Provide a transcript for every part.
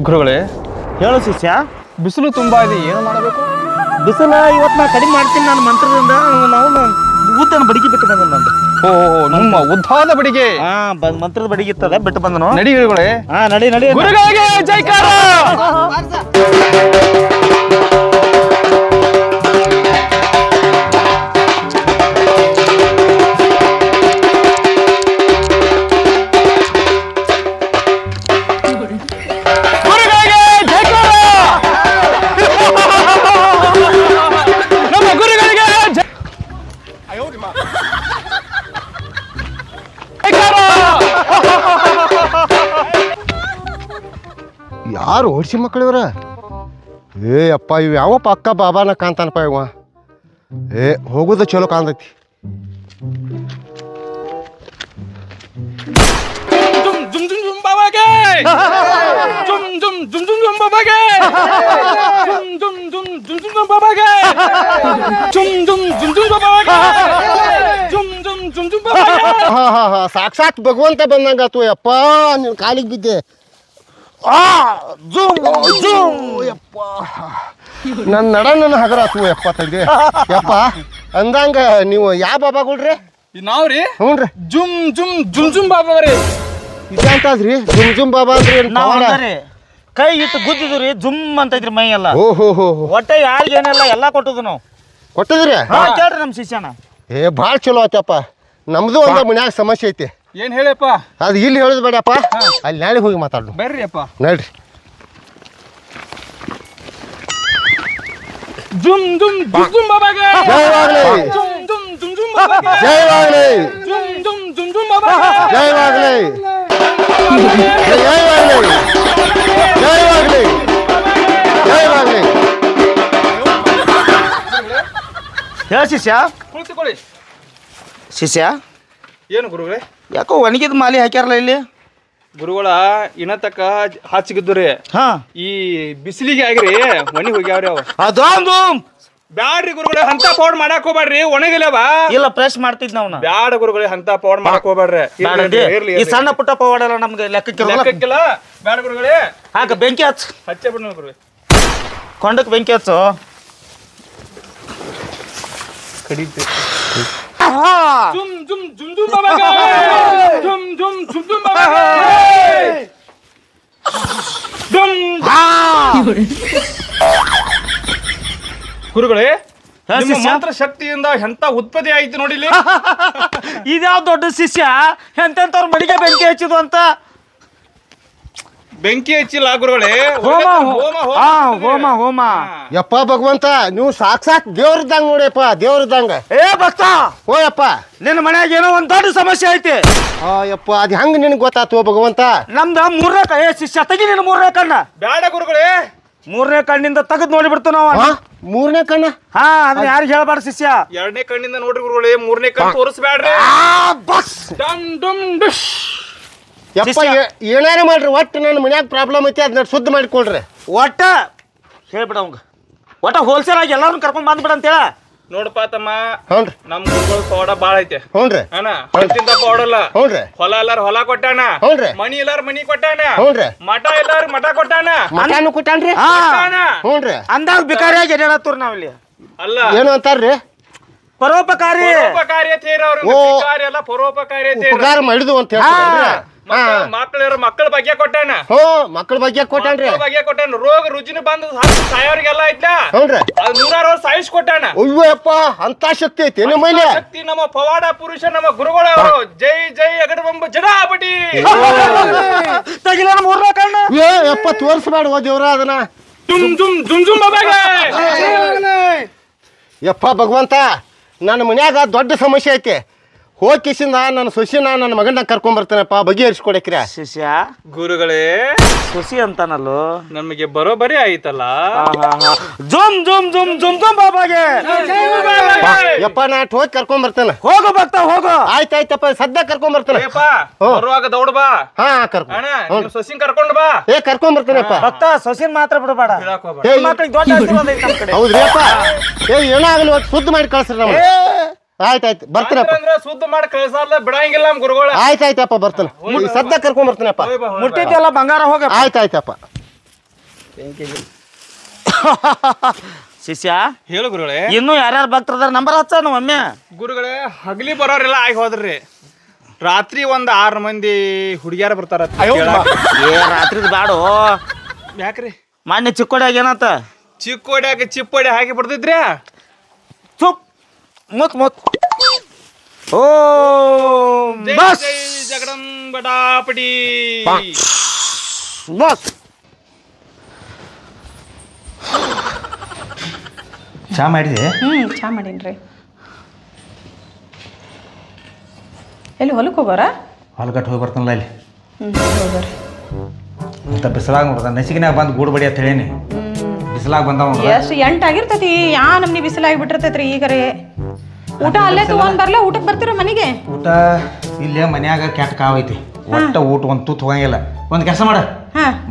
ಗುರುಗಳೇ ಹೇಳು ಶಿಷ್ಯ. ಬಿಸಿಲು ತುಂಬಾ ಇದೆ, ಏನು ಮಾಡಬೇಕು? ಬಿಸಿಲ ಇವತ್ತು ನಾ ಕಡಿಮೆ ಮಾಡ್ತೀನಿ. ನಾನು ಮಂತ್ರದಿಂದ ನಾವು ಊತನ ಬಡಿಗೆ ಬಿಟ್ಟು ಬಂದ ನಂದು. ಓ ನಮ್ಮ ಉದ್ದಾದ ಬಡಿಗೆ. ಮಂತ್ರದ ಬಡಿಗೆ ಇರ್ತದೆ, ಬಿಟ್ಟು ಬಂದನು. ನಡಿ ಗುರುಗಳೇ. ನಡಿ ನಡಿ. ಗುರುಗಳಿಗೆ ಜೈಕಾರ. ಯಾರು ಓಡಿಸಿ ಮಕ್ಕಳು ಇವ್ರ? ಅಪ್ಪ ಇವ್ ಯಾವ ಪಕ್ಕ ಬಾಬಾನ ಕಾಣ್ತಾನಪ್ಪ ಇವ. ಹೋಗುದ ಚಲೋ ಕಾಣ್ತೈತಿ. ಸಾಕ್ಷಾತ್ ಭಗವಂತ ಬಂದಂಗಾತು. ಯಪ್ಪ ನಿನ್ ಕಾಲಿಗೆ ಬಿದ್ದೆ. ನನ್ನ ನನ್ನ ಹಗರಾತು ಯಪ್ಪ ತಂದೆ. ಯಪ್ಪ ಅಂದಂಗ ನೀವು ಯಾವ ಬಾಬಾಗಳ್ರಿ? ನಾವ್ರಿ ಹ್ಞೂನ್ರಿ ಜುಮ್ ಜುಮ್ ಜುಮ್ ಜುಮ್ ಬಾಬಾ ರೀ. ಇದಂತದ್ರಿ ಜುಮ್ ಜುಮ್ ಬಾಬಾ ಅಂದ್ರಿ? ಕೈ ಇಟ್ಟು ಗುದ್ದಿದ್ರಿ, ಜುಮ್ ಅಂತೈತ್ರಿ ಮೈ ಎಲ್ಲ. ಓಹೋ ಒಟ್ಟೆ ಯಾರಿಗೇನೆಲ್ಲ ಎಲ್ಲ ಕೊಟ್ಟದು ನಾವು. ಕೊಟ್ಟದ್ರಿ? ಕೇಳ್ರಿ ನಮ್ಮ ಶಿಷ್ಯನ. ಭಾಳ ಚಲೋ ಆತಪ್ಪ. ನಮ್ದು ಒಂದು ಮನ್ಯಾಗ ಸಮಸ್ಯೆ ಐತಿ. ಏನ್ ಹೇಳಪ್ಪ? ಅದು ಇಲ್ಲಿ ಹೇಳುದು ಬೇಡಪ್ಪ, ಅಲ್ಲಿ ನಾಳೆ ಹೋಗಿ ಮಾತಾಡು. ಬರ್ರಿ ಅಪ್ಪ. ನಡ್ರಿ. ಜುಮ್ ಜುಮ್ ಜುಮ್ ಜುಮ್ ಬಾಬಾಗೆ ಜಯವಾಗಲಿ. ಜುಮ್ ಜುಮ್ ಜುಮ್ ಜುಮ್ ಬಾಬಾಗೆ ಜಯವಾಗಲಿ. ಜುಮ್ ಜುಮ್ ಜುಮ್ ಜುಮ್ ಬಾಬಾಗೆ ಜಯವಾಗಲಿ. ಜಯವಾಗಲಿ. ಜಯವಾಗಲಿ. ಜಯವಾಗಲಿ. ಹೇಳ ಶಿಷ್ಯ. ಕುಳಿತುಕೊಳ್ಳಿ. ಶಿಷ್ಯ ಏನು ಗುರುಗಳೇ? ಯಾಕೋ ಒಣಗಿದ ಮಾಲಿ ಹಾಕ್ಯಾರಲ್ಲ ಇಲ್ಲಿ? ಗುರುಗಳ ಇನತಕ್ಕ ಹಚ್ಚಿಗಿದ್ದುರಿ. ಈ ಬಿಸಿಲಿಗೆ ಆಗಿರಿ ಒಣಗಿ ಹೋಗ್ಯಾವ್ರಿ ಅವ. ಅದೊಂದು ಬ್ಯಾಡ್ರಿ ಗುರುಗಳೇ, ಅಂತ ಪೌಡ್ ಮಾಡಕ್ ಹೋಗ್ಬೇಡ್ರಿ, ಒಣಗಿಲ್ಲವ. ಇಲ್ಲ ಫ್ರೆಶ್ ಮಾಡ್ತಿದ್ ನಾವು. ಬ್ಯಾಡ ಗುರುಗಳೇ, ಅಂತ ಪೌಡ್ ಮಾಡಕ್ ಹೋಗ್ಬೇಡ್ರಿ. ಈ ಸಣ್ಣ ಪುಟ್ಟ ಪವಾಡ ಎಲ್ಲ ನಮ್ಗೆ ಲೆಕ್ಕಕ್ಕಿಲ್ಲ. ಬ್ಯಾಡ ಗುರುಗಳೇ. ಹಾಕ ಬೆಂಕಿ ಹಚ್ಚ. ಹಚ್ಚೇ ಬಿಡ್ ಗುರುಗಳೇ. ಕೊಂಡಕ್ ಬೆಂಕಿ ಹಚ್ಚು. ಕಡಿತೆ. ಜುಮ್ ಜುಮ್ ಜುಮ್ ಜುಮ್ ಬಾಬಾಗೆ ಜುಮ್ ಜುಮ್ ಜುಮ್ ಜುಮ್ ಬಾಬಾಗೆ ಜುಮ್. ಗುರುಗಳೇ, ನಿಮ್ಮ ಮಾತ್ರ ಶಕ್ತಿಯಿಂದ ಎಂತ ಉತ್ಪತ್ತಿ ಆಯ್ತು ನೋಡಿಲಿ. ಇದ್ಯಾವ ದೊಡ್ಡ ಶಿಷ್ಯ ಎಂತೆಂತವ್ರ ಮಡಿಗೆ ಬೆಂಕಿ ಹಚ್ಚಿದು ಅಂತ. ಬೆಂಕಿ ಹಚ್ಚಿಲ್ಲ ಗುರುಗಳೇ, ಹೋಮ ಹೋಮ. ಯಪ್ಪ ಭಗವಂತ, ನೀವು ಸಾಕ್ಷಾತ್ ದೇವ್ರದ್ದಂಗ ನೋಡಿಯಪ್ಪ, ದೇವ್ರದ್ದಂಗ. ಭಕ್ತ, ಓಯಪ್ಪ ನಿನ್ನ ಮನ್ಯಾಗ ಏನೋ ಒಂದ್ ದೊಡ್ಡ ಸಮಸ್ಯೆ ಐತಿ. ಯಪ್ಪ ಅದ್ ಹೆಂಗ್ ನಿನಗ್ ಗೊತ್ತಾತು ಭಗವಂತ? ನಮ್ದ ಮೂರನೇ ಶಿಷ್ಯ ತೆಗಿ ನಿನ್ನ ಮೂರನೇ ಕಣ್ಣ. ಬೇಡ ಗುರುಗಳೇ, ಮೂರನೇ ಕಣ್ಣಿಂದ ತೆಗೆದ್ ನೋಡಿಬಿಡ್ತು ನಾವು. ಮೂರನೇ ಕಣ್ಣ? ಅದನ್ನ ಯಾರಿಗೆ ಹೇಳ್ಬಾರ್ದು ಶಿಷ್ಯ. ಎರಡನೇ ಕಣ್ಣಿಂದ ನೋಡ್ರಿ ಗುರುಗಳೇ, ಮೂರನೇ ಕಣ್ಣು ತೋರಿಸ್ಬೇಡ್ರಿ. ಯಪ್ಪ ಏನಾರ ಮಾಡ್ರಿ, ಒಟ್ಟು ನನ್ನ ಮನ್ಯಾಗ ಪ್ರಾಬ್ಲಮ್ ಐತಿ, ಅದನ್ನ ಶುದ್ಧ ಮಾಡಿಕೊಳ್ರಿ. ಒಟ್ಟ ಹೇಳ್ಬಿಡ ಅವಂಗ, ಒಟ್ಟ ಹೋಲ್ಸೇಲ್ ಆಗಿ ಎಲ್ಲಾರನ್ನ ಕರ್ಕೊಂಡ್ ಬಂದ್ಬಿಡ ಅಂತೇಳ. ನೋಡಪ್ಪ ತಮ್ಮ, ಹೌನ್ರಿ ನಮ್ ಗುರುಗಳು ಪವಾಡ ಬಾಳ ಐತೆ. ಹೌನ್ರಿ ಅಣ್ಣ, ಹೊಲದಿಂದ ಪವಾಡಲ್ಲ. ಹೌನ್ರಿ. ಹೊಲ ಎಲ್ಲಾರು ಹೊಲ ಕೊಟ್ಟಾನ. ಹೌನ್ರಿ. ಮನಿ ಎಲ್ಲಾರು ಮನಿ ಕೊಟ್ಟಾನ. ಹೌನ್ರಿ. ಮಠ ಎಲ್ಲಾರು ಮಠ ಕೊಟ್ಟಾನ. ಮಠಾನು ಕೊಟ್ಟಾನ್ರಿ. ಹೌನ್ರಿ. ಅಂದಾಗ ಬಿಕಾರಿಯಾಗಿ ಎಡಾಡತ್ತವ್ರ ನಾವಿಲ್ಲಿ. ಅಲ್ಲ ಏನು ಅಂತಾರ್ರಿ? ಪರೋಪಕಾರಿ. ಪರೋಪಕಾರಿ ಅಂತ ಹೇಳಿ ಅವ್ರ ಬಿಕಾರಿ ಅಲ್ಲ, ಪರೋಪಕಾರಿ ಅಂತ ಹೇಳಿ ಉಪಕಾರ ಮಾಡಿದ್ವು ಅಂತ ಹೇಳ್ತಾರೆ. ಮಕ್ಕಳ ಬಗ್ಗೆ ಕೊಟ್ಟಾನ. ಮಕ್ಕಳ ಬಗ್ಗೆ ಕೊಟ್ಟಾನ್ರಿ. ಬಗ್ಗೆ ಕೊಟ್ಟಾನ. ರೋಗ ರುಜಿನ ಬಂದ ಸಾಯೋರಿಗೆಲ್ಲ ಐತ್ಲ, ಹೌನ್ರಿ. ಅದು 100 ವರ್ಷ ಸಾಯಿಸ್ ಕೊಟ್ಟಾನ. ಅಯ್ಯಪ್ಪ, ಅಂತ ಶಕ್ತಿ ಐತಿ ನಿಮ್ಮ ಮೈಲಿ. ಶಕ್ತಿ ನಮ್ಮ ಪವಾಡ ಪುರುಷ, ನಮ್ಮ ಗುರುಗಳು ಅವರು. ಜೈ ಜೈ ಅಗಡಬಂಬ ಜಡಾಪಟಿ. ತೆಗಿಲ ಮೂರನೇ ಕಣ್ಣ. ಯಪ್ಪ ತೋರಿಸ್ಬೇಡ ಓ ದೇವ್ರ ಅದನ್ನ. ಜುಮ್ ಜುಮ್ ಜುಮ್ ಜುಮ್ ಬಾಬಾಗೆ. ಯಪ್ಪ ಭಗವಂತ, ನನ್ನ ಮನ್ಯಾಗ ದೊಡ್ಡ ಸಮಸ್ಯೆ ಐತಿ. ಹೋಗಿ ಕಿಸಿಂದ ನನ್ನ ಸೊಸಿನ ನನ್ನ ಮಗನ ಕರ್ಕೊಂಡ್ ಬರ್ತಾನಪ್ಪ, ಬಗೆಹರಿಸ್ಕೊಡಕ್ರ. ಶಿಷ್ಯ ಗುರುಗಳೇ, ಸೊಸಿ ಅಂತಾನಲ್ಲೋ, ನಮಗೆ ಬರೋಬರಿ ಆಯ್ತಲ್ಲ. ಜುಮ್ ಜುಮ್ ಜುಮ್ ಜುಮ್ ಜುಮ್ ಬಾಬಾಗೆ. ಯಪ್ಪ ನಾ ಹೋಗಿ ಕರ್ಕೊಂಡ್ ಬರ್ತಾನ. ಹೋಗು ಭಕ್ತ ಹೋಗು. ಆಯ್ತಾಯ್ತಪ್ಪ, ಸದ್ಯ ಕರ್ಕೊಂಡ್ ಬರ್ತಾನೆ. ಬರುವಾಗ ದೌಡ್ ಬಾ. ಕರ್ಕೊಂಡ್ ಸೊಸಿನ್ ಕರ್ಕೊಂಡ್ ಬಾ. ಕರ್ಕೊಂಡ್ ಬರ್ತಾನಪ್ಪ. ಭಕ್ತ ಸೊಸಿನ್ ಮಾತ್ರ ಬಿಡಬೇಡ. ಮಕ್ಳಿಗೆ ದೊಡ್ಡ ಆಶೀರ್ವಾದ ಐತೆ ನಮ್ಮ ಕಡೆ. ಹೌದ್ರಿ ಅಪ್ಪ, ಏನಾಗಲಿ ಒಟ್ಟು ಶುದ್ಧ ಮಾಡಿ ಕಳ್ಸ್ರಿ ನಮ್ಗೆ. ಆಯ್ತಾಯ್ತು ಬರ್ತೀನಪ್ಪ. ಶುದ್ಧ ಮಾಡಿ ಕಳ್ಸಲ್ಲ, ಬಿಡಂಗಿಲ್ಲ ನಮ್ ಗುರುಗಳು. ಆಯ್ತಾಯ್ತಪ್ಪ ಬರ್ತಾನೆ, ಸದ್ಯ ಕರ್ಕೊಂಡ್ ಬರ್ತಾನಪ್ಪ. ಮುಟ್ಟಿದ್ದೆಲ್ಲ ಬಂಗಾರ ಹೋಗ. ಆಯ್ತಾಯ್ತಪ್ಪ. ಶಿಷ್ಯ ಹೇಳು ಗುರುಗಳೇ. ಇನ್ನೂ ಯಾರ್ಯಾರು ಭಕ್ತರದಾರ ನಂಬರ್ ಹಚ್ಚ ನಮ್ಮ ಒಮ್ಮೆ. ಗುರುಗಳೇ ಹಗಲಿ ಬರೋರೆಲ್ಲ ಆಗಿ ಹೋದ್ರಿ. ರಾತ್ರಿ ಒಂದ್ 6 ಮಂದಿ ಹುಡುಗಿಯಾರ ಬರ್ತಾರ. ಏ ರಾತ್ರಿದ್ ಬ್ಯಾಡು. ಯಾಕ್ರಿ? ಮೊನ್ನೆ ಚಿಕ್ಕೋಡ್ಯಾಗ ಏನಂತ ಚಿಕ್ಕೋಡ್ಯಾಗ ಚಿಪ್ಪೋಡಿ ಹಾಕಿ ಬಿಡ್ತಿದ್ರಿ. ಚುಪ್ ಮುತ್ ಮುತ್. ಓ ಜೈ ಬಸ್ ಜೈ ಜಗದಂಬಟಾಪಟಿ. ಬಸ್. ಚಾ ಮಾಡಿದೆ? ಚಾ ಮಾಡೀನ್ರಿ. ಎಲ್ಲಿ ಹೊಲಕ್ಕೆ ಹೋಗೋರ? ಹೊಲಗಟ್ಟು ಹೋಗಿ ಬರ್ತಾನಲ್ಲ ಇಲ್ಲಿ. ಹೋಗ್ರಿ. ಅಂತ ಬಿಸಿಲಾಗ ನೋಡ್ದ ನಸಿಗಿನಾಗ ಬಂದು ಗೂಡು ಬಡಿ ಅಂತ ಹೇಳೀನಿ. ಬಿಸಿಲಾಗ ಬಂದವ ಎಷ್ಟು 8 ಆಗಿರ್ತೈತಿ. ಯಾ ನಮ್ನಿ ಬಿಸಿಲಾಗಿ ಬಿಟ್ಟಿರ್ತೈತ್ರಿ ಈಗರೆ. ಊಟ ಅಲ್ಲೇ ತಗೊಂಡ್ ಬರ್ಲಾ? ಊಟಕ್ಕೆ ಬರ್ತೀರ ಮನೆಗೆ? ಊಟ ಇಲ್ಲೇ ಮನ್ಯಾಗ ಕೆಟ್ಟ ಕಾವೈತಿ. ಒಟ್ಟ ಊಟ ಒಂದು ತೂತ್ ಹೋಗಂಗಿಲ್ಲ. ಒಂದು ಕೆಲಸ ಮಾಡ,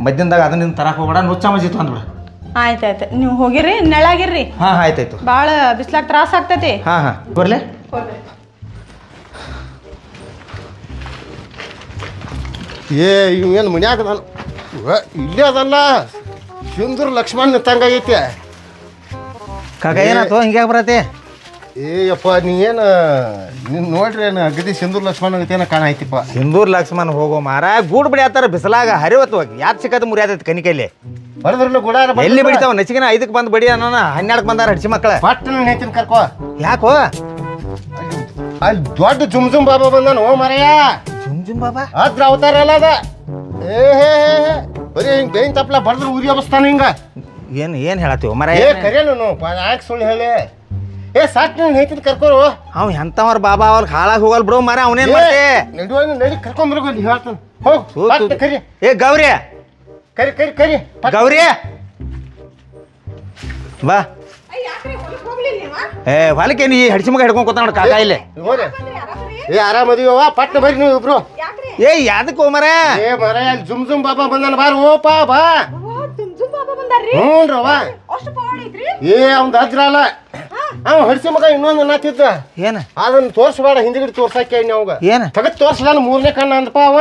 ಮಧ್ಯಾಹ್ನದಾಗ ಅದನ್ನ ತರಕ್ ಹೋಗ್ಬೇಡ, ನುಚ್ಚ ಮಜ್ಜಿತ್ತು ಅಂದ್ಬಿಡ. ಆಯ್ತಾಯ್ತು. ನೀವು ಹೋಗಿರ್ರಿ, ನೆಳಾಗಿರ್ರಿ. ಆಯ್ತಾಯ್ತು. ಭಾಳ ಬಿಸಿಲಾಗ ತ್ರಾಸ ಆಗ್ತೈತಿ. ಬರ್ಲೆ. ಏ ಇವೇನು ಮನ್ಯಾಗ ಅದಾನ? ಇಲ್ಲೇ ಅದಲ್ಲ, ಸಿಂಧೂರ್ ಲಕ್ಷ್ಮಣ್ ನಿಂತಂಗಾಗೈತಿ. ಕಾಕ ಏನಾಯ್ತು ಹಿಂಗ್ಯಾಗ ಬರತ್ತೆ? ಏಯಪ್ಪ ನೀ ನೋಡ್ರಿ ಏನು ಅಗದಿ ಸಿಂಧೂರ್ ಲಕ್ಷ್ಮಣ್ ಆಗೈತೇನ ಕಾಣೈತಿಪ್ಪ. ಸಿಂಧೂರ್ ಲಕ್ಷ್ಮಣ್ ಹೋಗೋ ಮಾರ ಗೂಡು ಬಡಿ ಆತಾರ ಬಿಸಿಲಾಗ ಹರಿವತ್ತು ಹೋಗಿ ಯಾತ್ ಸಿಕ್ಕದ ಮುರಿಯಾದೈತಿ ಕನಿಕೈಲಿ. ಬರದ್ರಲ್ಲ ಗುಡಾರ ಎಲ್ಲಿ ಬಡಿತಾವ? ನಚಿಗಿನ 5ಕ್ಕೆ ಬಂದು ಬಡಿ ಅನ್ನೋಣ 12ಕ್ಕೆ ಬಂದಾರ ಹಡ್ಸಿ ಮಕ್ಕಳ. ಪಟ್ಟಣ ನೇತಿನ ಕರ್ಕೋ. ಯಾಕೋ? ಅಲ್ಲಿ ದೊಡ್ಡ ಜುಮ್ ಬಾಬಾ ಬಂದಾನ. ಓ ಮರಯ್ಯ, ಜುಮ್ ಬಾಬಾ ಅದ್ರ ಅವತಾರ ಅಲ್ಲ ಅದ. ಬರೀ ಹಿಂಗ್ ಬೇನ್ ತಪ್ಪಲ ಬಡದ್ರ ಉರಿ ಅಬಸ್ತಾನ ಹಿಂಗ. ಏನ್ ಹೇಳತ್ತೀವ ಮರ? ಕರೇನು ಯಾಕೆ ಸುಳ್ಳು ಹೇಳಿ? ಸಾಕ್ ನೇತಿನ ಕರ್ಕೋರು. ಅವ್ ಎಂತವ್ರ ಬಾಬಾ ಅವ್ರ ಹಾಳಾಗಿ ಹೋಗಲ್ ಬಿಡು ಮರ. ಅವನೇನ್ ಮಾಡ್ತೆ? ನಡಿ ಕರ್ಕೊಂಡ್ಬರ್ಗು ಅಲ್ಲಿ ಹೇಳ್ತಾನ. ಹೋಗ್ ಕರಿ. ಏ ಗೌರಿ, ಕರಿ ಕರಿ ಕರಿ ಗೌರಿ ಬಾ. ಏ ಹೊಲಕ್ಕೆ ನೀ ಹಡ್ಸಿ ಮಗ ಹಿಡ್ಕೊಂಡ್ ಕೂತ ನೋಡ ಕಾಕ ಇಲ್ಲಿ. ಆರಾಮದಿವ? ಪಟ್ನ ಬರ್ರಿ ನೀವು ಇಬ್ರು. ಏ ಯಾದಕ್ಕೆ ಹೋ ಮರ? ಮರ ಅಲ್ಲಿ ಜುಮ್ ಬಾಬಾ ಬಂದಾನ ಬಾರ. ಓಪಾ ಬಾ. ಹ್ಞೂನ್ರವ. ಅವ್ನ ಅದ್ರ ಅಲ್ಲ, ಅವ ಹಡ್ಸಿ ಮಗ ಇನ್ನೊಂದು ಅನ್ನತ್ತಿದ್ದ. ಏನ ಅದನ್ನ ತೋರ್ಸ್ಬೇಡ, ಹಿಂದಿಗಿಡಿ ತೋರ್ಸಾಕೆ ಅವಾಗ. ಏನ ತಗದ್ ತೋರ್ಸಲ 3ನೇ ಕಣ್ಣ ಅಂದಪ್ಪ ಅವ.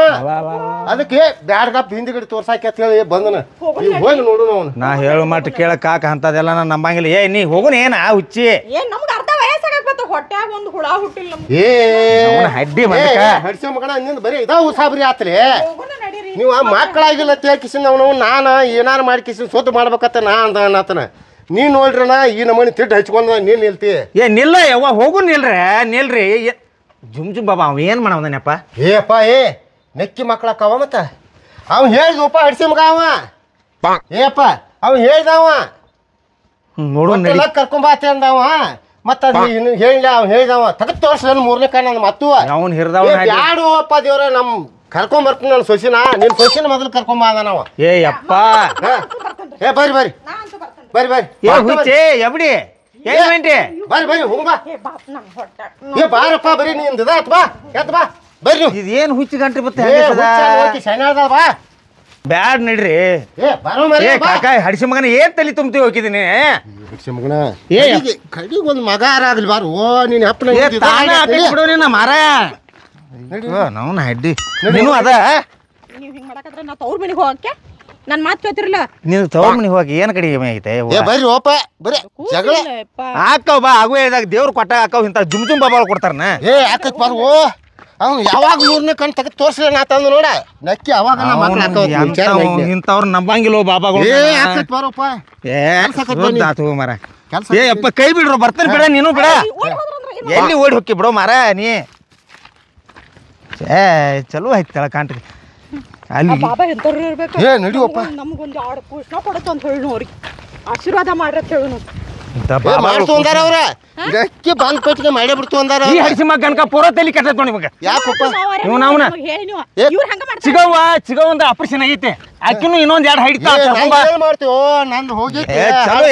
ಅದಕ್ಕೆ ಬ್ಯಾಡ್ಗಪ್ಪ ಹಿಂದಿಗಿಡಿ ತೋರ್ಸಾಕೆ ಅಂತ ಹೇಳಿ ಬಂದನ. ಹೋಗಿ ನೋಡು ಅವನು. ನಾ ಹೇಳು ಮಟ್ಟ ಕೇಳ ಕಾಕ ಅಂತದೆಲ್ಲ ನಾನು ನಂಬಂಗಿಲ್ಲ. ಏ ನೀ ಹೋಗುನ ಏನ ಹುಚ್ಚಿ? ಹಡ್ಡಿ ಹಡ್ಸಿ ಮಗನ ನಿಂದ ಬರೀ ಇದಾವ ಸಾಬ್ರಿ ಆತ್ರಿ. ನೀವು ಮಕ್ಕಳಾಗಿಲ್ಲ ತೇಕಿಸಿನ ಅವನು ನಾನು ಏನಾರು ಮಾಡಿ ಕಿಸಿನ ಸೊತ್ತು ಮಾಡ್ಬೇಕತ್ತ ನಾ ಅಂದನತನ. ನೀನ್ ನೋಡ್ರಣ ಈ ನಮ್ಮನೆ ತಿಟ್ಟು ಹಚ್ಕೊಂಡ ನೀನ್ ನಿಲ್ತಿ. ಏ ನಿಲ್ಲ ಯವ್ವ, ಹೋಗು ನಿಲ್ರಿ. ಜುಮ್ ಬಾಬಾ ಅವ ಏನ್ ಮಾಡವನಪ್ಪ? ಏಪ್ಪ ನೆಕ್ಕಿ ಮಕ್ಕಳಕ್ಕವ ಮತ್ತ ಅವ್ ಹೇಳ್ದಪ್ಪ ಹಡ್ಸಿ ಮಗ ಅವ. ಏಪ್ಪ ಅವ್ ಹೇಳ್ದವ ನೋಡು ಕರ್ಕೊಂಬಾತೆ ಅಂದವ. ಮತ್ತ ಹೇಳಿಲ್ಲ ಅವ್ ಹೇಳ್ದವ. ತಗದ್ ತೋರ್ಸ 3ನೇ ಕಣ್ಣ ಅಂದ. ಮತ್ತೂ ಅವ್ನು ಹಿರ್ದವ ಯಾಡು ಅಪ್ಪ ದೇವ್ರ ನಮ್ ಕರ್ಕೊಂಬರ್ತೀನಿ ನಾನು ಸೊಸಿನ. ನಿನ್ ಸೊಸಿನ ಮೊದಲು ಕರ್ಕೊಂಬ ಅಂದವ. ಏ ಯಪ್ಪ ಬರ್ರಿ ಬರ್ರಿ ಬರ್ರಿ ಬರ್ರಿ. ಹುಚ್ಚಿ ಎಬ್ಡಿ ಬರ್ರಿ ಹೋಗ. ಬಾರಪ್ಪ ಬರ್ರಿ. ನೀನ್ ಎತ್ ಬಾ ಎತ್ ಬಾ ಬರ್ರಿ. ಇದೇನ್ ಹುಚ್ಚಿ ಗಂಟ್ರಿ ಬತ್ತ ಬಾ. ಬ್ಯಾಡ್ ನಡ್ರಿ. ಕಾಕ ಹಡಿಸಿ ಮಗನ ಏನ್ ತಲಿ ತುಂಬ್ತಿ ಹೋಗಿದ್ದೀನಿ. ಮಗನ ಕಡಿಗೆ ಒಂದು ಮಗ ಆಗಲಿ ಬಾರು. ಓ ನೀನ್ ಅಪ್ಪನ ಬಿಡು ನಿನ್ನ ಮಾರ. ನಾವು ಹಡ್ಡಿ ನೀನು ಅದ. ನೀವು ಹಿಂಗ್ ಮಾಡಕತ್ರ ನಾ ತವ್ರ ಮನೆಗೆ ಹೋಗಕ್ಕೆ ನನ್ನ ಮಾತು ಕೇಳ್ತಿರಲ್ಲ. ನೀವು ತವ್ರ ಮನೆಗೆ ಹೋಗಿ ಏನ್ ಕಡಿಮೆ ಆಗೈತೆ? ಬರ್ರಿ ಓಪ ಬರ್ರಿ. ಜಗಳ ಹಾಕವ್ ಬಾ. ಆಗು ಹೇಳಿದಾಗ ದೇವ್ರು ಕೊಟ್ಟ ಹಾಕವ್ ಇಂತ ಜುಮ್ ಬಾಬಾ ಕೊಡ್ತಾರನ. ಹಾಕತ್ ಬಾರು. ಅವ್ನು ಯಾವಾಗ 3ನೇ ಕಣ್ ತಗದ್ ತೋರ್ಸ್ಲ ನಾ ತಂದು ನೋಡ ನಕ್ಕಿ ಅವಾಗ ಇಂಥವ್ರು ನಂಬಂಗಿಲ್ಲ ಬಾಬಾಗಳು. ಮರ ಏ ಅಪ್ಪ ಕೈ ಬಿಡ್ರು ಬರ್ತಾನೆ ಬಿಡ. ನೀನು ಬಿಡ, ಎಲ್ಲಿ ಓಡಿ ಹೋಗಿ ಬಿಡೋ ಮಾರ ನೀ. ಏ ಚಲೋ ಆಯ್ತಳ ಕಾಂಟ್ರಿ ಅಲ್ಲಿ. ನಡಿಯಪ್ಪ ನಮ್ಗೊಂದು 2 ಪುಷ್ಣ ಕೊಡತ್ತ ಅಂತ ಹೇಳಿ ನೋಡ್ರಿ. ಆಶೀರ್ವಾದ ಮಾಡ್ರತ್ ಹೇಳು ನಾವು. ಮಾಡ್ತಂದಾರ ಅವ್ರ ಗಕ್ಕಿ ಬಂದ್ ಪಟ್ಟಿಗೆ ಮಾಡೇ ಬಿಡ್ತು ಅಂದಾರ. ಈ ಹಡಿಸಿ ಮಗ ಗಣಕ ಪೂರ ತಲಿ ಕೆಟ್ಟೈತ್ ನೋಡಿ ಮಗ. ಯಾಕಪ್ಪ ಇವ್ ನಾವ್ನ ಚಿಗವ ಒಂದು ಆಪರೇಷನ್ ಆಗೈತೆ. ಆಕಿನೂ ಇನ್ನೊಂದ್ 2 ಹೈಡ್ತಾ ಮಾಡ್ತೀವೋ ನಂದು ಹೋಗಿ ಚಲೋ.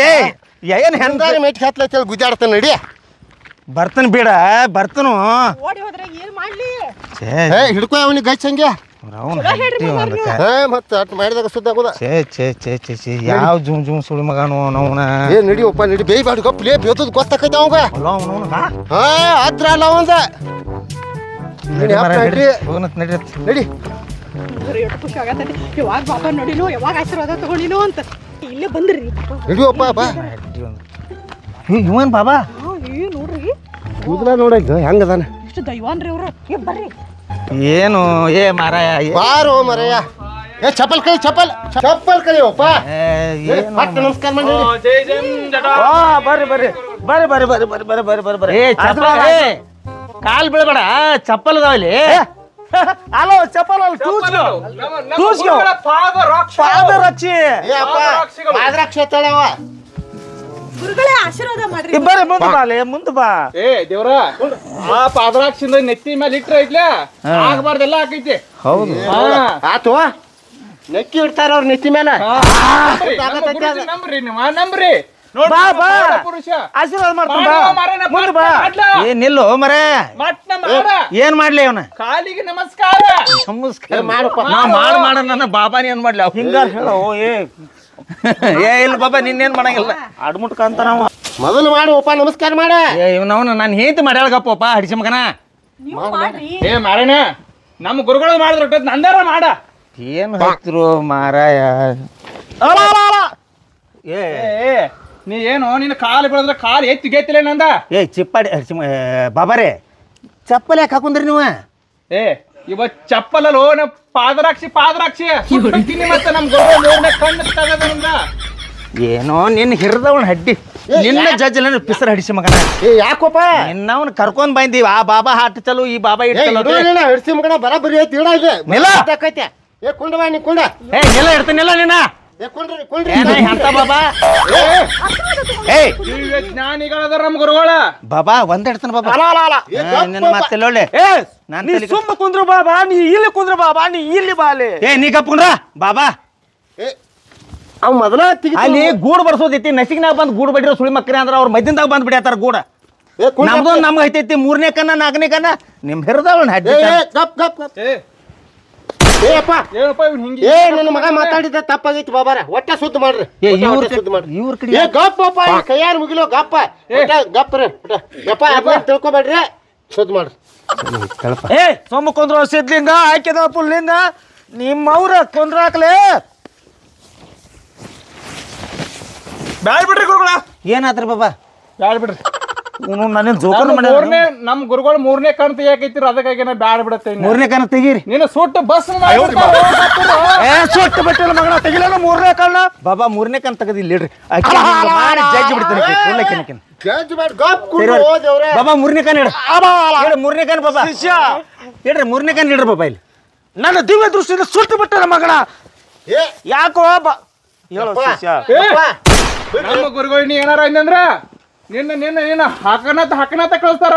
ಏನ್ ಹೆಂಗಾರ ಮೇಟ್ ಹತ್ಲ ಗುದ್ದಾಡ್ತಾನ. ನಡಿ ಬರ್ತಾನ ಬಿಡ ಬರ್ತಾನು. ಹಿಡ್ಕೊ ಅವನಿಗೆ ಗಚ್ಚಂಗೆ. ಮತ್ತೆ ಅಟ್ ಮಾಡಿದಾಗ ಸುದ್ದ ಆಗೋದ. ಯಾವ ಜುಮ್ ಸುಳಿ ಮಗನು ಅವನ. ನಡಿಯಪ್ಪ ನಡಿ. ಬೇಯ್ ಬಾಡಿ ಗಪ್ಲೇ ಬೇತದ್ ಗೊತ್ತಾಕೈತೆ ಅವಂಗ. ಅದ್ರ ಅಲ್ಲ ಅವಂದ. ನಡಿ. ಖುಷಿ ಆಗತ್ತೆ. ಯಾವಾಗ ಬಾಬಾ ನೋಡಿನೋ, ಯಾವಾಗ ಆಶೀರ್ವಾದ ತಗೊಂಡಿನೋ ಅಂತ. ಇಲ್ಲೇ ಬಂದ್ರಿ ಹಿಡಿಯೋಪ್ಪ ಬಾ ಇವನ್ ಬಾಬಾ ನೋಡ್ರಿ ಕೂದಲ ನೋಡಿದ್ದು ಹೆಂಗದಾನ ಇಷ್ಟು ದೈವಾನ್ರಿ ಅವ್ರು ಬರ್ರಿ ಏನು ಏ ಮಾರಾಯ ಬಾರೋ ಮರಯ್ಯ ಏ ಚಪ್ಪಲ್ ಕಲಿಯೋಪ್ಪ ಮತ್ತೆ ನಮಸ್ಕಾರ ಮಾಡಿ ಜೈ ಜೈ ಜಟ ಬರ್ರಿ ಬರ್ರಿ ಬರ್ರಿ ಬರ್ರಿ ಬರ್ರಿ ಬರ್ರಿ ಬರ್ರಿ ಬರ್ರಿ ಬರ್ರಿ ಬರ್ರಿ ಕಾಲ್ ಬೀಳ್ಬೇಡ ಚಪ್ಪಲ್ ಅದಾವಲ್ಲಿ ಅಲೋ ಚಪ್ಪಲ್ ಅಲ್ಲಿ ತೂಸ್ಕೋ ಪಾದರಕ್ಷೆ ಏ ಅಪ್ಪ ಪಾದರಕ್ಷೆ ತಳವ ಗುರುಗಳೇ ಆಶೀರ್ವಾದ ಮಾಡ್ರಿ ಬರ್ರಿ ಮುಂದೆ ಬಾಲೆ ಮುಂದೆ ಬಾ ಏ ದೇವ್ರ ಆ ಪಾದರಾಕ್ಷಿಂದ ನೆತ್ತಿ ಮೇಲೆ ಇಟ್ರ ಐತ್ಲ ಆಗಬಾರ್ದೆಲ್ಲ ಹಾಕೈತಿ ಹೌದು ಆತು ನೆಕ್ಕಿ ಇಡ್ತಾರ ಅವ್ರ ನೆತ್ತಿ ಮೇಲೆ ನಂಬ್ರಿ ನೀವು ನಂಬ್ರಿ ಬಾ ಬಾ ಪುರುಷ ಆಶೀರ್ವಾದ ಮಾಡ್ತೀನಿ ಬಾ ಮುಂದೆ ಬಾ ಏ ನಿಲ್ಲು ಮರೆ ಏನ್ ಮಾಡ್ಲಿ ಅವನ ಕಾಲಿಗೆ ನಮಸ್ಕಾರ ನಮಸ್ಕಾರ ನಾ ಮಾಡ ನನ್ನ ಬಾಬಾನಿ ಏನ್ ಮಾಡ್ಲಿ ಅವ್ ಹಿಂಗಾರ ಹೇಳೋ ಏ ಇಲ್ಲ ಬಾಬಾ ನಿನ್ನೇನ್ ಮಾಡಂಗಿಲ್ಲ ಆಡ್ಮುಟ್ಕ ಅಂತ ನಾವು ಮೊದಲು ಮಾಡುವಪ್ಪ ನಮಸ್ಕಾರ ಮಾಡ ಏ ಇವ್ನವನ ನಾನು ಹೇಂತಿ ಮಾಡ್ಯಾಳಗಪ್ಪಪ್ಪ ಹಡಿಸಿ ಮಗನ ನೀವು ಮಾಡ್ರಿ ಏ ಮಾರಣ್ಣ ನಮ್ಮ ಗುರುಗಳು ಮಾಡಿದ್ರ ನಂದಾರ ಮಾಡ ಏನು ಹೇಳ್ತಿರು ಮಾರಾಯ ಏ ಏ ನೀ ಏನು ನಿನ್ನ ಕಾಲು ಬೆಳೆದ್ರೆ ಕಾಲು ಎತ್ತಿ ಗೆತ್ತಿಲ್ಲ ನಂದ ಏ ಚಿಪ್ಪಾಡಿ ಬಾಬಾರೇ ಚಪ್ಪಲ್ ಯಾಕೆ ಹಾಕೊಂಡ್ರಿ ನೀವು ಏ ಇವತ್ ಚಪ್ಪಲಲ್ಲೋ ನಮ್ಮ ಪಾದರಾಕ್ಷಿ ಮತ್ತೆ ನಮ್ ಗುರುಗಳು ಕಣ್ಣು ತಗದ್ರಿಂದ ಏನೋ ನಿನ್ನ ಹಿರಿದವನ ಹಡ್ಡಿ ನಿನ್ನ ಜಜ್ಜಲ ಪಿಸರ್ ಹಡಿಸಿ ಮಗನ ಏ ಯಾಕೋಪ ನಿನ್ನವನ್ ಕರ್ಕೊಂಡ್ ಬಂದೀವಿ ಆ ಬಾಬಾ ಹಾಟ್ ಚಲು ಈ ಬಾಬಾ ಇಟ್ ಚಲೋ ಹಿಡ್ಸಿ ಮಗನ ಬರಾಬರಿ ಐತಿ ಇಡ ಇದೆ ನಿಲ್ಲ. ಏ ಕುಂಡವಾ ನೀ ಕುಂಡ ಏ ಎಲ್ಲ ಇಡ್ತೀನಿಲ್ಲ ನಿನ್ನ ಏ ಕುಂಡ್ರಿ ಕುಂಡ್ರಿ ಏನ ಎಂತ ಬಾಬಾ ಏ ದಿವ್ಯ ಜ್ಞಾನಿಗಳದಾರ ನಮ್ ಗುರುಗಳ ಬಾಬಾ ಒಂದ್ ಇಡ್ತಾನ ಬಾಬಾ ನಿನ್ನ ಮತ್ತೆ ಒಳ್ಳೆ ನೀ ಸುಮ್ಮ ಕುಂದ್ರು ಬಾಬಾ ನೀ ಇಲ್ಲಿ ಕುಂದ್ರು ಬಾಬಾ ನೀ ಇಲ್ಲಿ ಬಾಲೆ ಏ ನೀ ಕಪ್ಕೊಂಡ್ರ ಬಾಬಾ ಅವ್ ಮೊದಲ ಅಲ್ಲಿ ಗೂಡ್ ಬರ್ಸೋದೈತಿ ನಸಿಗ್ನಾಗ ಬಂದ್ ಗೂಡ್ ಬಡಿರೋ ಸುಳಿ ಮಕ್ಕರೆ ಅಂದ್ರ ಅವ್ರ ಮದ್ದಿಂದಾಗ ಬಂದ್ ಬಿಡ್ಯಾತಾರ ಗೂಡ ನಮ್ದು ನಮ್ಗೆ ಐತೈತಿ 3ನೇ ಕನ್ನ 4ನೇ ಕನ್ನ ನಿಮ್ ಹಿರಿದವನ್ ಹಡ್ಡಿ ಗಪ್ ಗಪ್ ಗಪ್ ಏ ಏ ಅಪ್ಪ ಏನಪ್ಪ ಇವ್ನು ಹಿಂಗೆ ಏ ನನ್ನ ಮಗ ಮಾತಾಡಿದ್ದ ತಪ್ಪಾಗೈತಿ ಬಾಬಾರ ಒಟ್ಟ ಸುದ್ದಿ ಮಾಡ್ರಿ ಏ ಒಟ್ಟ ಸುದ್ದಿ ಮಾಡ್ರಿ ಇವ್ರ ಕಡೆ ಏ ಗಪ್ಪಪ್ಪ ಕೈಯಾರ ಮುಗಿಲೋ ಗಪ್ಪ ಒಟ್ಟ ಗಪ್ ರೀ ಯಪ್ಪ ಅದನ್ನ ತಿಳ್ಕೊಬೇಡ್ರಿ ಸುದ್ದಿ ಮಾಡ್ರಿ ಏ ಸೊಮ್ಮ ಕುಂದ್ರು ಸಿದ್ಲಿಂಗ ಹಾಕಿದ ಪುಲ್ಲಿಂಗ ನಿಮ್ಮವ್ರ ಕುಂದ್ರಾಕ್ಲೆ ಬ್ಯಾಡ್ ಬಿಡ್ರಿ ಗುರುಗಳ ಏನಾತ್ರಿ ಬಾಬಾ ಬ್ಯಾಡ್ ಬಿಡ್ರಿ ನನ್ನ ಜೋಕರ್ ಮೂರನೇ ನಮ್ ಗುರುಗಳು 3ನೇ ಕಣ್ ತೆಗಿಯಾಕೈತಿರ ಅದಕ್ಕಾಗಿ ನಾ ಬ್ಯಾಡ್ ಬಿಡತ್ತೆ 3ನೇ ಕನ್ನ ತೆಗೀರಿ ನಿನ್ನ ಸುಟ್ಟು ಬಸ್ ಏ ಸೊಟ್ಟು ಬಿಟ್ಟಿಲ್ಲ ಮಗನ ತೆಗಿಲ 3ನೇ ಕಳ್ಳ ಬಾಬಾ 3ನೇ ಕನ್ನ ತೆಗದಿಲ್ಲ ಇಡ್ರಿ ಮಾಡಿ ಜಜ್ಜಿ ಬಿಡ್ತೀನಿ ಜಡ್ಜ್ ಮಾಡಿ ಗಪ್ ಕುಂಡ್ರು ಓ ದೇವ್ರೆ ಬಾಬಾ 3ನೇ ಕನ್ನ ಇಡ್ರಿ 3ನೇ ಕನ್ನ ಬಾಬಾ ಇಡ್ರಿ 3ನೇ ಕನ್ನ ಇಡ್ರಿ ಬಾಬಾ ಇಲ್ಲಿ ನನ್ನ ದಿವ್ಯ ದೃಷ್ಟಿಯಿಂದ ಸುಟ್ಟು ಬಿಟ್ಟಲ್ಲ ಮಗನ ಏ ಯಾಕೋ ಹೇಳೋ ಶಿಷ್ಯ ನಮ್ಮ ಗುರುಗಳು ನೀ ಏನಾರ ಅಂದ್ರ ನಿನ್ನ ಹಾಕನತ ಕಳಿಸ್ತಾರ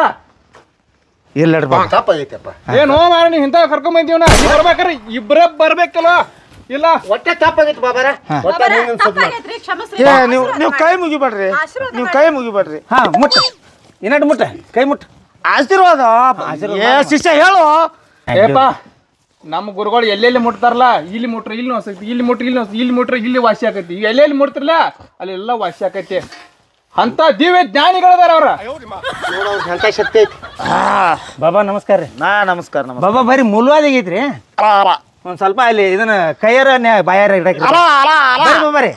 ಇಲ್ಲ ಬಾಬಾ ತಪ್ಪಾಗೈತಪ್ಪ ಏನೋ ಮಾರ ನೀ ಇಂಥ ಕರ್ಕೊಂಡ್ ಬಂದೀವನ ಬರ್ಬೇಕಾರೆ ಇಬ್ಬರ ಬರ್ಬೇಕಲ್ಲ ಇಲ್ಲ ಒಟ್ಟ ತಪ್ಪಾಗೈತಿ ಬಾಬಾರ ಒಟ್ಟ ಮುಂದಿನ ಸುದ್ದಿ ಮಾಡ್ರಿ ತಪ್ಪಾಗೈತ್ರಿ ಕ್ಷಮಿಸ್ರಿ ಏ ನೀವು ಕೈ ಮುಗಿಬೇಡ್ರಿ ನೀವು ಕೈ ಮುಗಿಬೇಡ್ರಿ ಹಾ ಮುಟ್ಟ ಇನ್ನಟ್ ಮುಟ್ಟ ಕೈ ಮುಟ್ಟ ಆಶೀರ್ವಾದ ಏ ಶಿಷ್ಯ ಹೇಳು ಏಪ ನಮ್ಮ ಗುರುಗಳು ಎಲ್ಲೆಲ್ಲಿ ಮುಟ್ತಾರಲ್ಲ ಇಲ್ಲಿ ಮುಟ್ರಿ ಇಲ್ಲಿ ನೋಸೈತಿ ಇಲ್ಲಿ ಮುಟ್ರಿ ಇಲ್ಲಿ ವಾಸಿ ಆಕೈತಿ ಎಲ್ಲೆಲ್ಲಿ ಮುಟ್ತಿರಲ್ಲ ಅಲ್ಲೆಲ್ಲ ವಾಸಿ ಆಕೈತಿ ಅಂತ ದಿವ್ಯ ಜ್ಞಾನಿಗಳದಾರ ಅವ್ರ ನೋಡೋ ಎಂತ ಶಕ್ತಿ ಐತಿ ಬಾಬಾ ನಮಸ್ಕಾರ ರೀ ನಮಸ್ಕಾರ ಬಾಬಾ ಬರೀ ಮೂಲವಾದ ಐತ್ರಿ ಒಂದ್ ಸ್ವಲ್ಪ ಅಲ್ಲಿ ಇದನ್ನ ಕೈಯಾರ ಬಾಯಾರ ಇಡಕ್ರಿ ಬಾಬಾರಿ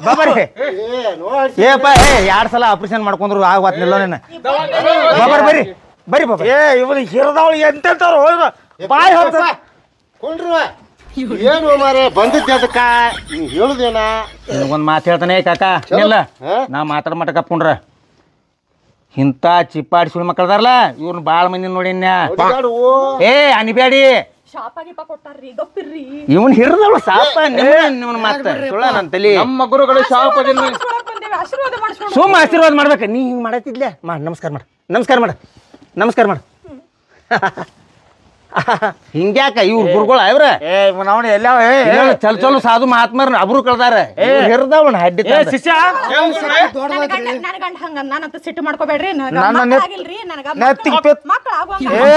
ಬಾಬಾರಿ ಏ ನೋಡಿ ಏಪ್ಪ ಏ 2 ಸಲ ಆಪರೇಷನ್ ಮಾಡ್ಕೊಂಡ್ರು ಆಗತ್ ನಿಲ್ಲೋ ನಿನ್ನ ಬಾಬಾರಿ ಬರ್ರಿ ಬಾಬಾ ಏ ಇವನು ಹಿರಿದವಳು ಎಂತೆಂತವ್ರು ಹೋಯ್ರು ಬಾಯ್ ಹೋಗ್ತ ಕುಂಡ್ರುವ ಏನು ಮಾರೇ ಬಂದಿದ್ದೆ ಅದಕ್ಕ ನೀ ಹೇಳುದೇನ ಒಂದ್ ಮಾತು ಹೇಳ್ತಾನೆ ಕಾಕ ಇಲ್ಲ ನಾ ಮಾತಾಡ ಮಟ ಕಪ್ಕೊಂಡ್ರ ಇಂಥ ಚಿಪ್ಪಾಡಿ ಸುಳಿ ಮಕ್ಕಳದಾರಲ್ಲ ಇವ್ರನ್ನ ಭಾಳ ಮಂದಿ ನೋಡಿನ್ಯಾ ಏ ಅನಿಬ್ಯಾಡಿ ಶಾಪ ಗೀಪ ಕೊಟ್ಟಾರ್ರಿ ಗಪ್ಪಿರ್ರಿ ಇವನ್ ಹಿರಿದವಳು ಸಾಪ ನಿಮ್ಮ ಮಾತ ಸುಳ್ಳ ನನ್ನ ತಲಿ ನಮ್ಮ ಗುರುಗಳು ಶಾಪದಿಂದ ಬಂದೇವಿ ಆಶೀರ್ವಾದ ಮಾಡಿಸ್ಕೊಂಡು ಸುಮ್ಮ ಆಶೀರ್ವಾದ ಮಾಡ್ಬೇಕು ನೀ ಹಿಂಗೆ ಮಾಡತ್ತಿದ್ಲೆ ನಮಸ್ಕಾರ ಮಾಡ ಹಿಂಗ್ಯಾಕ ಇವ್ರ ಗುರುಗಳು ಅವ್ರ ಏ ಅವನು ಎಲ್ಲ ಚಲೋ ಸಾಧು ಮಹಾತ್ಮರ ಅಬ್ರು ಕಳ್ದಾರ ಹಿರಿದವನ್ ಹಡ್ಡಿ ಶಿಷ್ಯ ನನ್ನ ಗಂಡ ಹಂಗ ನಾನಂತ ಸಿಟ್ಟು ಮಾಡ್ಕೋಬೇಡ್ರಿ ನೆತ್ತಿಗೆ ಪೆತ್- ಮಕ್ಕಳು ಆಗುವಂಗ ಏ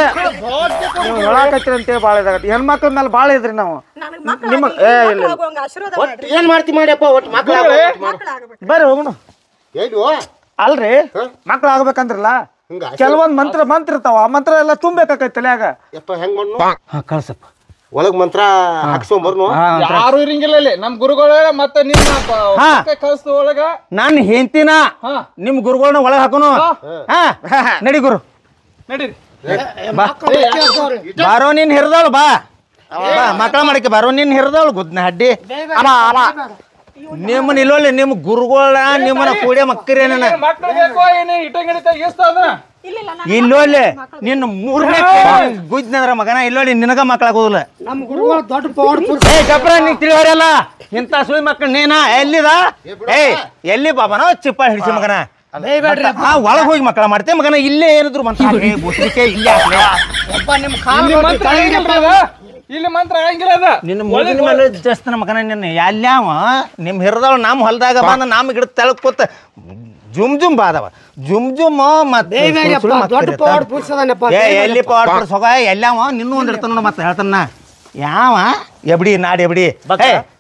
ನೀವು ಹೇಳಾಕತ್ತೀರಿ ಅಂತೇಳಿ ಭಾಳ ಇದಾಗತ್ತೆ ಹೆಣ್ಮಕ್ಳ ಮೇಲೆ ಭಾಳ ಇದ್ರಿ ನಾವು ನಿಮ್ಮ ಏ ಇಲ್ಲ ಆಗುವಂಗ ಆಶೀರ್ವಾದ ಒಟ್ಟು ಏನ್ ಮಾಡ್ತಿ ಮಾಡಿಯಪ್ಪ ಒಟ್ಟು ಮಕ್ಕಳು ಆಗ್ಬೇಕು ಬರ್ರಿ ಹೋಗೋಣ ಏನು ಅಲ್ರಿ ಮಕ್ಳು ಆಗ್ಬೇಕಂದ್ರಲ್ಲ ಹಿಂಗ ಕೆಲವೊಂದ್ ಮಂತ್ರ ಇರ್ತಾವ ಆ ಮಂತ್ರ ಎಲ್ಲ ತುಂಬಬೇಕಾಕೈತಿ ತಲ್ಯಾಗ ಯಪ್ಪ ಹೆಂಗ್ ಮಾಡ್ನು ಹಾ ಕಳ್ಸಪ್ಪ ಒಳಗ್ ಮಂತ್ರ ಹಾಕ್ಸ್ಕೊಂಬರ್ನು ಯಾರು ಇರಂಗಿಲ್ಲ ಇಲ್ಲಿ ನಮ್ ಗುರುಗಳ ಮತ್ತೆ ನಿಮ್ಮ ಕಳ್ಸ ಒಳಗ ನಾನು ಹೆಂತಿನ ಹಾ ನಿಮ್ ಗುರುಗಳನ್ನ ಒಳಗೆ ಹಾಕೋನು ಹಾ ನಡಿ ಗುರು ನಡೀರಿ ಬಾರೋ ನೀನ್ ಹಿರಿದವಳು ಬಾ ಮಕ್ಕಳ ಮಾಡಕ್ಕೆ ಬಾರೋ ನೀನ್ ಹಿರಿದವಳು ಗುದ್ನ ಹಡ್ಡಿ ನಿಮ್ಮನ್ನ ಇಲ್ಲೊಳ್ಳೆ ನಿಮ್ ಗುರುಗಳ ನಿಮ್ಮನ್ನ ಕೂಡೆ ಮಕ್ಕರಿ ಮಕ್ಳು ಬೇಕೋ ಏನೇ ಇಟ್ಟಂಗಿಡಿತ ಎಷ್ಟು ಅದ ಇಲ್ಲೊಳ್ಳೆ ನಿನ್ನ ಮೂರನೇ ಗುಜ್ನಂದ್ರ ಮಗನ ಇಲ್ಲೊಳ್ಳೆ ನಿನಗ ಮಕ್ಕಳಾಗೋದಿಲ್ಲ ನಮ್ಮ ಗುರುಗಳು ದೊಡ್ಡ ಪವರ್ ಏ ಕಪ್ರ ನೀ ತಿಳಿಯೋರಲ್ಲ ಇಂಥ ಸುಳಿ ಮಕ್ಕಳು ನೀನ ಎಲ್ಲಿದ ಏ ಎಲ್ಲಿ ಬಾಬನ ಚಿಪ್ಪ ಹಿಡಿಸಿ ಮಗನ ಒಳಗ್ ಹೋಗಿ ಮಕ್ಕಳ ಮಾಡ್ತೇ ಮಗನ ಇಲ್ಲೇ ಏನಿದ್ರು ಮಂತ್ರ ಇಲ್ಲೇ ಇಲ್ಲಿ ಮಂತ್ರ ಆಗಂಗಿಲ್ಲ ಅದ ನಿನ್ನ ಮುಗಿನ ಮೇಲೆ ಜಾಸ್ತಿ ಮಗನ ನಿನ್ನ ಎಲ್ಲಾವ ನಿಮ್ ಹಿರಿದವ್ ನಮ್ಮ ಹೊಲದಾಗ ಬಂದ ನಮ್ಮ ಗಿಡ ತೆಳಕ್ ಕೂತ ಜುಮ್ ಜುಮ್ ಬಾದವ ಜುಮ್ ಜುಮ್ ಮತ್ತೆ ಎಲ್ಲಿ ಪವರ್ ಪುರ್ಸ್ ಹೋಗ ಎಲ್ಲಾವ ನಿನ್ನೂ ಒಂದ್ ಇರ್ತಾನ ನೋಡ ಮತ್ತೆ ಹೇಳ್ತಾನ ಯಾವ ಎಬ್ಡಿ ನಾಡಿ ಎಬ್ಡಿ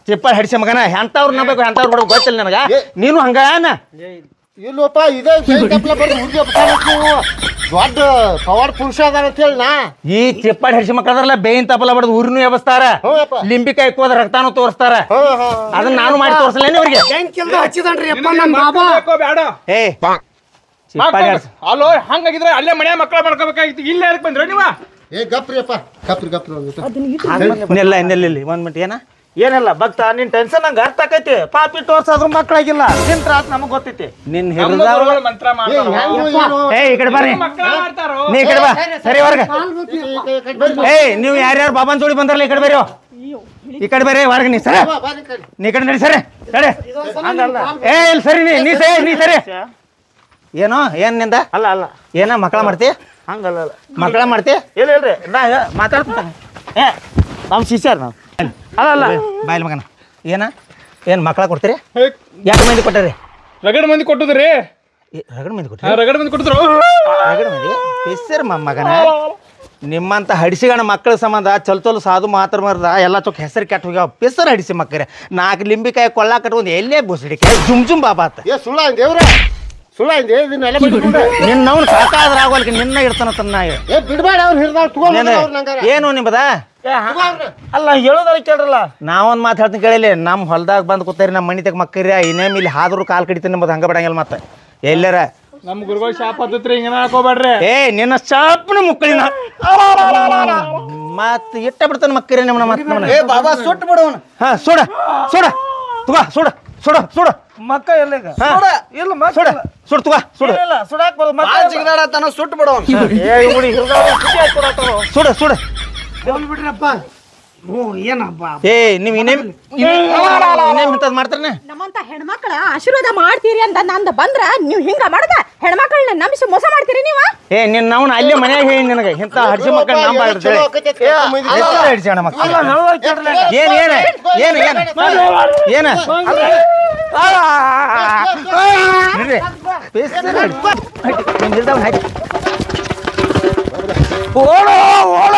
ಚಿಪ್ಪ ಹಡಿಸಿ ಮಗನ ಎಂತವ್ರು ನಂಬೇಕು ಎಂತವ್ರು ಬಿಡ್ಬೇಕು ಗೊತ್ತಿಲ್ಲ ನನಗ ನೀನು ಹಂಗಾನ ಇಲ್ಲಪ್ಪ ಇದೇ ದೊಡ್ಡ ಪವಾಡ ಪುರುಷ ಅದಾರ ಅಂತ ಹೇಳಿ ನಾ ಈ ಚಿಪ್ಪಾಡಿ ಹಡಿಸಿ ಮಕ್ಕಳದ್ರಲ್ಲ ಬೇಯಿನ ತಪ್ಪಲ ಬಡ್ದು ಊರಿನೂ ಎಬ್ಸ್ತಾರ ಲಿಂಬಿಕಾಯಿ ಕೋದ ರಕ್ತಾನು ತೋರಿಸ್ತಾರ ಅದನ್ನ ನಾನು ಮಾಡಿ ತೋರ್ಸಲೇನೆ ಅವ್ರಿಗೆ ಹಚ್ಚಿದನ್ರಿ ಅಪ್ಪ ನಮ್ಮ ಬಾಬಾ ಬೇಡ ಏ ಚಿಪ್ಪಾಡಿ ಅಲ್ಲೋ ಹಂಗಾಗಿದ್ರೆ ಅಲ್ಲೇ ಮನೆ ಮಕ್ಕಳ ಮಾಡ್ಕೋಬೇಕಾಗಿತ್ತು ಇಲ್ಲೇ ಯಾಕೆ ಬಂದ್ರೆ ನೀವ ಏ ಗಪ್ರಿ ಅಪ್ಪ ಗಪ್ರಿ ಗಪ್ರಿ ನೆಲ್ಲ ನೆಲ್ಲಿ ಒಂದ್ ಮಿನಿಟ್ ಏನ ಏನಿಲ್ಲ ಭಕ್ತ ನಿನ್ ಟೆನ್ಷನ್ ನಂಗೆ ಅರ್ಥ ಆಕೈತಿ ಪಾಪಿ ತೋರ್ಸೋದ್ರ ಮಕ್ಕಳಾಗಿಲ್ಲ ನಿಂತ್ರ ಆತ್ ನಮಗ್ ಗೊತ್ತೈತಿ ನಿನ್ ಹಿರಿದವ್ರು ಮಂತ್ರ ಮಾಡ್ತಾರೋ ಏ ಈ ಕಡೆ ಬರ್ರಿ ನೀ ಈ ಕಡೆ ಬಾ ಸರಿ ಹೊರಗ ಏ ನೀವು ಯಾರ್ಯಾರು ಬಾಬಾನ್ ಜೋಡಿ ಬಂದ್ರಲ್ಲ ಈ ಕಡೆ ಬರ್ರಿ ಈ ಕಡೆ ಬರ್ರಿ ಹೊರಗ ನೀ ಸರಿ ನೀ ಕಡೆ ನಡಿ ಸರಿ ನಡಿ ಏ ಇಲ್ಲಿ ಸರಿ ನೀ ಸರಿ ಏನೋ ಏನ್ ನಿಂದ ಅಲ್ಲ ಅಲ್ಲ ಏನ ಮಕ್ಕಳ ಮಾಡ್ತಿ ಹಂಗಲ್ಲ ಮಕ್ಕಳ ಮಾಡ್ತಿ ಇಲ್ಲ ಇಲ್ರಿ ನಾ ಮಾತಾಡ್ತೀನಿ ಏ ನಮ್ಮ ಶಿಷ್ಯರ್ ನಾವು ಅಲ್ಲ ಬಾಯ್ಲಿ ಮಗನ ಏನ್ ಮಕ್ಕಳ ಕೊಡ್ತೀರಿ ಯಾಕೆ ಮಂದಿ ಕೊಟ್ಟಾರಿ ರಗಡ್ ಮಂದಿ ಕೊಟ್ಟದ್ರಿ ರಗಡ್ ಮಂದಿ ಕೊಟ್ಟಾರ ರಗಡ್ ಮಂದಿ ಕೊಟ್ಟಿದ್ರು ರಗಡ್ ಮಂದಿ ಹೆಸರು ಮಗನ ನಿಮ್ಮಂತ ಹಡಿಸಿಗಣ ಮಕ್ಕಳ ಸಂಬಂಧ ಚಲ್ ಸಾಧು ಮಾತ್ರ ಮರ್ದ ಎಲ್ಲ ಚೊಕ್ ಹೆಸರು ಕೆಟ್ಟ ಹೋಗ್ಯಾವ ಪೆಸರ್ ಹಡಿಸಿ ಮಕ್ಕರೆ 4 ಲಿಂಬಿಕಾಯಿ ಕೊಳ್ಳ ಕಟ್ಕೊಂಡು ಎಲ್ಲೇ ಬುಸಡಿಕಾಯಿ ಜುಮ್ ಬಾಬಾತ ಏ ಸುಳ್ಳ ದೇವ್ರ ಸುಳ್ಳ ಇದನ್ನೆಲ್ಲ ಬಿಟ್ಬಿಡ ನಿನ್ನ ಅವ್ನು ಸಾಕಾದ್ರ ಆಗೋಲ್ಕ ನಿನ್ನ ಇಡ್ತಾನ ಏ ಬಿಡ್ಬೇಡ ಅವ್ರು ಹಿಡ್ದಾವ್ ತಗೊಂಡ್ ಏನು ನಿಮ್ಮದ ಅಲ್ಲ ಹೇಳೋದ್ರ ಕೇಳ್ರಲ್ಲ ನಾವೊಂದ್ ಮಾತು ಹೇಳ್ತೀನಿ ಕೇಳಿಲ್ಲ ನಮ್ಮ ಹೊಲ್ದಾಗ ಬಂದ್ ಕೂತಾರಿ ನಮ್ಮ ಮನಿ ತಗ ಮಕ್ಕರಿ ಇನ್ನೇಮ್ ಇಲ್ಲಿ ಹಾದ್ರು ಕಾಲ್ ಕಡಿತೀನಿ ನಿಮ್ಮದು ಹಂಗ ಬಿಡಂಗಿಲ್ಲ ಮತ್ತೆ ಎಲ್ಲಾರ ನಮ್ ಗುರುಗಳು ಶಾಪ್ ಹತ್ತತ್ರಿ ಹಿಂಗ ಹಾಕೋಬೇಡ್ರಿ ಏ ನಿನ್ನ ಶಾಪ್ನ ಮುಕ್ಕಳಿನ ಮತ್ ಇಟ್ಟ ಬಿಡ್ತಾನ ಮಕ್ಕರಿ ನಿಮ್ಮನ್ನ ಮತ್ತೆ ಬಾಬಾ ಸುಟ್ಟು ಬಿಡೋಣ ಹಾ ಸುಡ ಸುಡ ತುಗ ಸುಡ ಸುಡ ಸುಡ ಮಕ್ಕ ಎಲ್ಲ ಇಲ್ಲ ಸುಡ ಸುಡ ತುಗ ಸುಡ ಸುಡಾಕ್ ಜಿಗದಾಡತಾನ ಸುಟ್ಟು ಬಿಡೋಣ ಸುಡ ಸುಡ ಬಿಡ್ರಪ್ಪ ಏನಪ್ಪ ಏ ನೀವ್ ಇನ್ನೇಮ್ ಇಂಥದ್ ಮಾಡ್ತಾರನೆ ನಮ್ಮಂತ ಹೆಣ್ಮಕ್ಳ ಆಶೀರ್ವಾದ ಮಾಡ್ತೀರಿ ಅಂತ ನಂದ ಬಂದ್ರ ನೀವು ಹಿಂಗ ಮಾಡದ ಹೆಣ್ಮಕ್ಳನ್ನ ನಂಬಿಸಿ ಮೋಸ ಮಾಡ್ತೀರಿ ನೀವ ಏ ನಿನ್ನ ನಾವು ಅಲ್ಲೇ ಮನ್ಯಾಗ ಹೇಳಿ ನಿನಗೆ ಇಂಥ ಹಡ್ಸಿ ಮಕ್ಕಳು ನಮ್ಮ ಹಡ್ಸಿ ಮಕ್ಕಳು ಏನ್ ಏನ ಏನ ಏನ ಏನ ಓಡ ಓಡ